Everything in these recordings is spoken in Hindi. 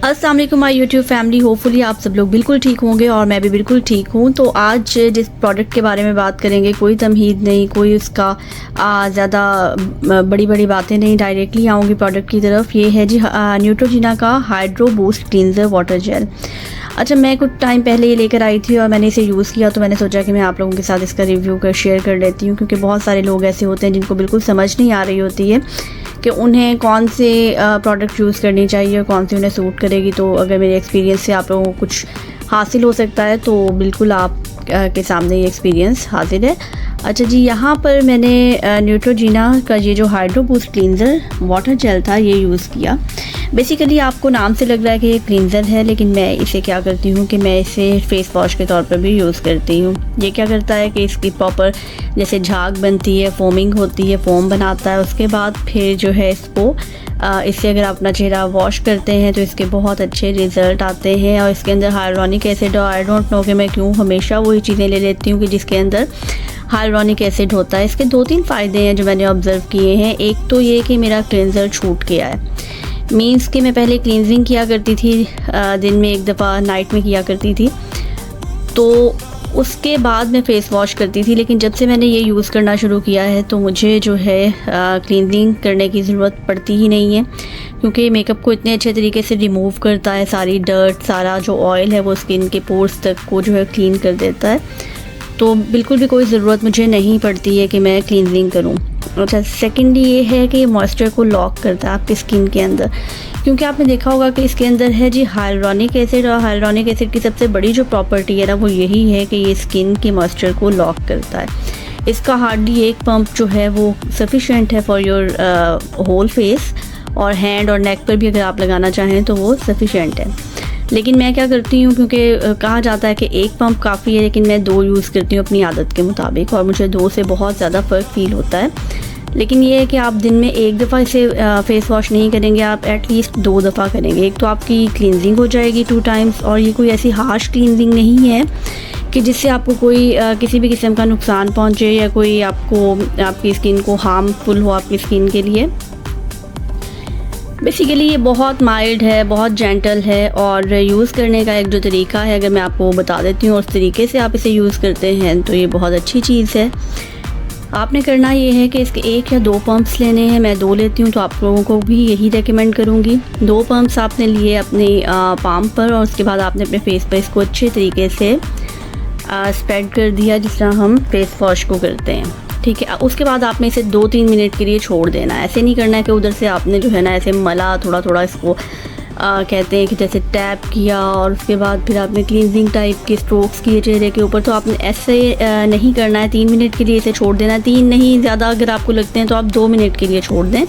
अस्सलाम वालेकुम माय यूट्यूब फैमिली। होपफुली आप सब लोग बिल्कुल ठीक होंगे और मैं भी बिल्कुल ठीक हूँ। तो आज जिस प्रोडक्ट के बारे में बात करेंगे, कोई तमहीद नहीं, कोई उसका ज़्यादा बड़ी बड़ी बातें नहीं, डायरेक्टली आऊँगी प्रोडक्ट की तरफ। ये है जी न्यूट्रोजिना का hydro boost cleanser water gel. अच्छा, मैं कुछ टाइम पहले ये लेकर आई थी और मैंने इसे यूज़ किया, तो मैंने सोचा कि मैं आप लोगों के साथ इसका रिव्यू शेयर कर लेती हूँ, क्योंकि बहुत सारे लोग ऐसे होते हैं जिनको बिल्कुल समझ नहीं आ रही होती है कि उन्हें कौन से प्रोडक्ट यूज़ करनी चाहिए और कौन सी उन्हें सूट करेगी। तो अगर मेरे एक्सपीरियंस से आप लोगों को कुछ हासिल हो सकता है तो बिल्कुल आप के सामने ये एक्सपीरियंस हाजिर है। अच्छा जी, यहाँ पर मैंने न्यूट्रोजिना का ये जो hydro boost cleanser water gel था ये यूज़ किया। बेसिकली आपको नाम से लग रहा है कि ये क्लींजर है, लेकिन मैं इसे क्या करती हूँ कि मैं इसे फेस वॉश के तौर पर भी यूज़ करती हूँ। ये क्या करता है कि इसकी प्रॉपर जैसे झाग बनती है, फोमिंग होती है, फोम बनाता है, उसके बाद फिर जो है इसको इससे अगर आप अपना चेहरा वॉश करते हैं तो इसके बहुत अच्छे रिज़ल्ट आते हैं। और इसके अंदर हाइलुरोनिक एसिड, और आई डोंट नो कि मैं क्यों हमेशा वही चीज़ें ले लेती हूँ कि जिसके अंदर हाइलुरोनिक एसिड होता है। इसके 2-3 फ़ायदे हैं जो मैंने ऑब्ज़र्व किए हैं। एक तो ये कि मेरा क्लींजर छूट गया है, मीन्स कि मैं पहले क्लींजिंग किया करती थी दिन में एक दफ़ा, नाइट में किया करती थी, तो उसके बाद मैं फ़ेस वॉश करती थी। लेकिन जब से मैंने ये यूज़ करना शुरू किया है तो मुझे जो है क्लींजिंग करने की ज़रूरत पड़ती ही नहीं है, क्योंकि मेकअप को इतने अच्छे तरीके से रिमूव करता है, सारी डर्ट, सारा जो ऑयल है वो स्किन के पोर्स तक को जो है क्लीन कर देता है। तो बिल्कुल भी कोई ज़रूरत मुझे नहीं पड़ती है कि मैं क्लींजिंग करूँ। अच्छा, सेकेंडली ये है कि मॉइस्चर को लॉक करता है आपकी स्किन के अंदर, क्योंकि आपने देखा होगा कि इसके अंदर है जी हाइलुरोनिक एसिड, और हाइलुरोनिक एसिड की सबसे बड़ी जो प्रॉपर्टी है ना वो यही है कि ये स्किन के मॉइस्चर को लॉक करता है। इसका हार्डली एक पंप जो है वो सफिशेंट है फॉर योर होल फेस, और हैंड और नेक पर भी अगर आप लगाना चाहें तो वो सफिशेंट है। लेकिन मैं क्या करती हूँ, क्योंकि कहा जाता है कि एक पंप काफ़ी है, लेकिन मैं 2 यूज़ करती हूँ अपनी आदत के मुताबिक, और मुझे 2 से बहुत ज़्यादा फ़र्क फ़ील होता है। लेकिन ये है कि आप दिन में एक दफ़ा इसे फ़ेस वॉश नहीं करेंगे, आप एटलीस्ट 2 दफ़ा करेंगे। एक तो आपकी क्लींजिंग हो जाएगी 2 टाइम्स, और ये कोई ऐसी हार्श क्लींजिंग नहीं है कि जिससे आपको कोई किसी भी किस्म का नुकसान पहुँचे या कोई आपकी स्किन को हार्मफुल हो आपकी स्किन के लिए। बेसिकली ये बहुत माइल्ड है, बहुत जेंटल है, और यूज़ करने का एक जो तरीका है अगर मैं आपको बता देती हूँ, उस तरीके से आप इसे यूज़ करते हैं तो ये बहुत अच्छी चीज़ है। आपने करना ये है कि इसके 1 या 2 पंप्स लेने हैं। मैं 2 लेती हूँ, तो आप लोगों को भी यही रेकमेंड करूँगी। 2 पंप्स आपने लिए अपने पाम पर, और उसके बाद आपने अपने फेस पर इसको अच्छे तरीके से स्प्रेड कर दिया, जिस तरह हम फेस वॉश को करते हैं, ठीक है। उसके बाद आपने इसे 2-3 मिनट के लिए छोड़ देना है। ऐसे नहीं करना है कि उधर से आपने जो है ना ऐसे मला थोड़ा थोड़ा इसको कहते हैं कि जैसे टैप किया और उसके बाद फिर आपने क्लींजिंग टाइप के स्ट्रोक्स किए चेहरे के ऊपर। तो आपने ऐसे नहीं करना है। 3 मिनट के लिए इसे छोड़ देना है, 3 नहीं, ज़्यादा अगर आपको लगते हैं तो आप 2 मिनट के लिए छोड़ दें।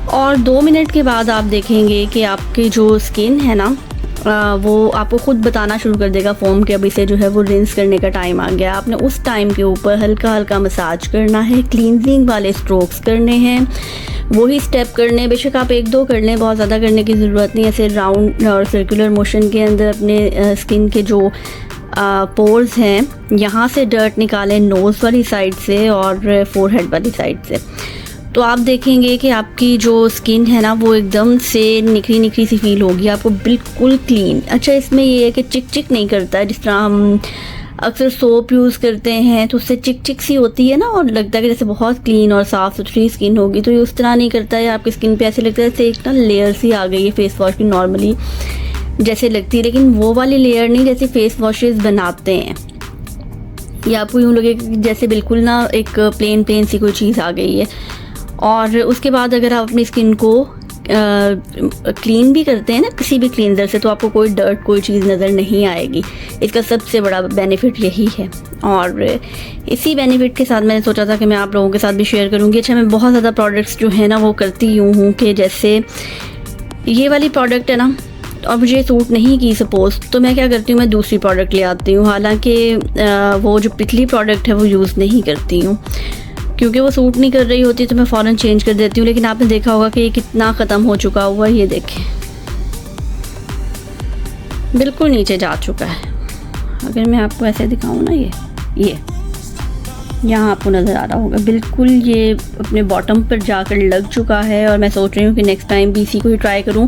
और 2 मिनट के बाद आप देखेंगे कि आपकी जो स्किन है ना वो आपको ख़ुद बताना शुरू कर देगा फोम के अब इसे जो है वो रिंस करने का टाइम आ गया। आपने उस टाइम के ऊपर हल्का हल्का मसाज करना है, क्लींजिंग वाले स्ट्रोक्स करने हैं, वही स्टेप करने। बेशक आप 1-2 कर लें, बहुत ज़्यादा करने की ज़रूरत नहीं। ऐसे राउंड और सर्कुलर मोशन के अंदर अपने स्किन के जो पोर्स हैं यहाँ से डर्ट निकालें, नोज़ वाली साइड से और फोरहेड वाली साइड से। तो आप देखेंगे कि आपकी जो स्किन है ना वो एकदम से निखरी निखरी सी फील होगी, आपको बिल्कुल क्लीन। अच्छा, इसमें ये है कि चिक चिक नहीं करता है, जिस तरह हम अक्सर सोप यूज़ करते हैं तो उससे चिक चिक सी होती है ना, और लगता है कि जैसे बहुत क्लीन और साफ़ सुथरी स्किन होगी, तो ये उस तरह नहीं करता है। आपकी स्किन पे ऐसे लगता है जैसे एक ना लेयर सी आ गई है फेस वॉश की, नॉर्मली जैसे लगती है, लेकिन वो वाली लेयर नहीं जैसे फेस वॉशेज़ बनाते हैं। या आपको यूँ लगे जैसे बिल्कुल ना एक प्लेन सी कोई चीज़ आ गई है। और उसके बाद अगर आप अपनी स्किन को क्लीन भी करते हैं ना किसी भी क्लींजर से, तो आपको कोई डर्ट, कोई चीज़ नज़र नहीं आएगी। इसका सबसे बड़ा बेनिफिट यही है, और इसी बेनिफिट के साथ मैंने सोचा था कि मैं आप लोगों के साथ भी शेयर करूँगी। अच्छा, मैं बहुत ज़्यादा प्रोडक्ट्स जो है ना वो करती यूँ हूँ कि जैसे ये वाली प्रोडक्ट है ना और मुझे सूट नहीं की सपोज़, तो मैं क्या करती हूँ, मैं दूसरी प्रोडक्ट ले आती हूँ। हालांकि वो जो पिछली प्रोडक्ट है वो यूज़ नहीं करती हूँ, क्योंकि वो सूट नहीं कर रही होती, तो मैं फ़ौरन चेंज कर देती हूँ। लेकिन आपने देखा होगा कि ये कितना ख़त्म हो चुका हुआ है। ये देखें, बिल्कुल नीचे जा चुका है। अगर मैं आपको ऐसे दिखाऊँ ना, ये यहाँ आपको नज़र आ रहा होगा, बिल्कुल ये अपने बॉटम पर जाकर लग चुका है। और मैं सोच रही हूँ कि नेक्स्ट टाइम भी इसी को ही ट्राई करूँ।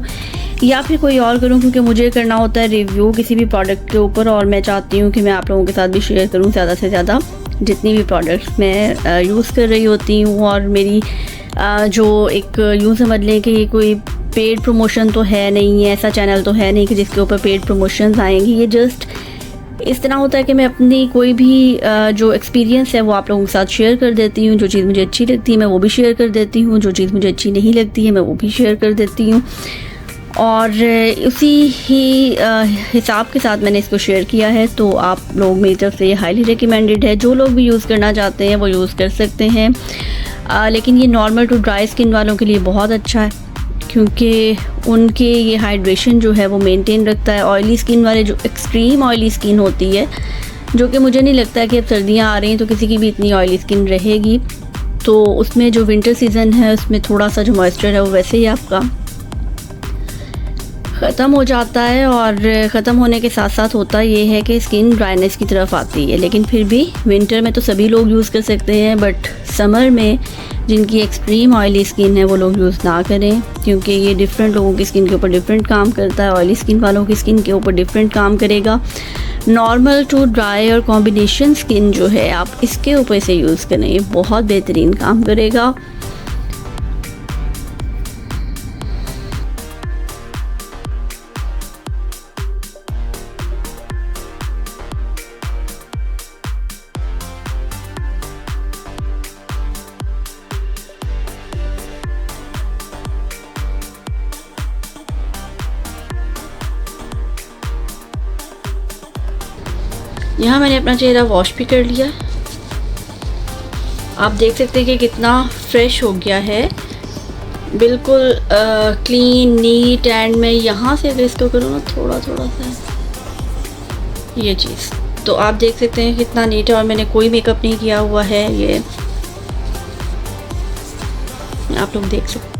या फिर कोई और करूं, क्योंकि मुझे करना होता है रिव्यू किसी भी प्रोडक्ट के ऊपर और मैं चाहती हूं कि मैं आप लोगों के साथ भी शेयर करूं ज़्यादा से ज़्यादा जितनी भी प्रोडक्ट्स मैं यूज़ कर रही होती हूँ। और मेरी जो एक यूँ समझ लें कि ये कोई पेड प्रमोशन तो है नहीं है, ऐसा चैनल तो है नहीं कि जिसके ऊपर पेड प्रमोशंस आएंगी। ये जस्ट इस तरह होता है कि मैं अपनी कोई भी जो एक्सपीरियंस है वो आप लोगों के साथ शेयर कर देती हूँ। जो चीज़ मुझे अच्छी लगती है मैं वो भी शेयर कर देती हूँ, जो चीज़ मुझे अच्छी नहीं लगती है मैं वो भी शेयर कर देती हूँ। और उसी ही हिसाब के साथ मैंने इसको शेयर किया है। तो आप लोग मेरी तरफ से ये हाईली रिकमेंडेड है, जो लोग भी यूज़ करना चाहते हैं वो यूज़ कर सकते हैं। लेकिन ये नॉर्मल टू ड्राई स्किन वालों के लिए बहुत अच्छा है, क्योंकि उनके ये हाइड्रेशन जो है वो मेंटेन रखता है। ऑयली स्किन वाले, जो एक्सट्रीम ऑयली स्किन होती है, जो कि मुझे नहीं लगता है कि अब सर्दियाँ आ रही हैं तो किसी की भी इतनी ऑयली स्किन रहेगी, तो उसमें जो विंटर सीज़न है उसमें थोड़ा सा जो मॉइस्चर है वो वैसे ही आपका ख़त्म हो जाता है। और ख़त्म होने के साथ साथ होता ये है कि स्किन ड्राइनेस की तरफ आती है। लेकिन फिर भी विंटर में तो सभी लोग यूज़ कर सकते हैं, बट समर में जिनकी एक्सट्रीम ऑयली स्किन है वो लोग यूज़ ना करें, क्योंकि ये डिफरेंट लोगों की स्किन के ऊपर डिफरेंट काम करता है। ऑयली स्किन वालों की स्किन के ऊपर डिफरेंट काम करेगा। नॉर्मल टू ड्राई और कॉम्बिनेशन स्किन जो है आप इसके ऊपर से यूज़ करें, ये बहुत बेहतरीन काम करेगा। यहाँ मैंने अपना चेहरा वॉश भी कर लिया, आप देख सकते हैं कि कितना फ्रेश हो गया है, बिल्कुल क्लीन नीट। एंड मैं यहाँ से अगर इसको करूँ ना थोड़ा थोड़ा सा ये चीज़, तो आप देख सकते हैं कितना नीट है। और मैंने कोई मेकअप नहीं किया हुआ है, ये आप लोग देख सकते हैं।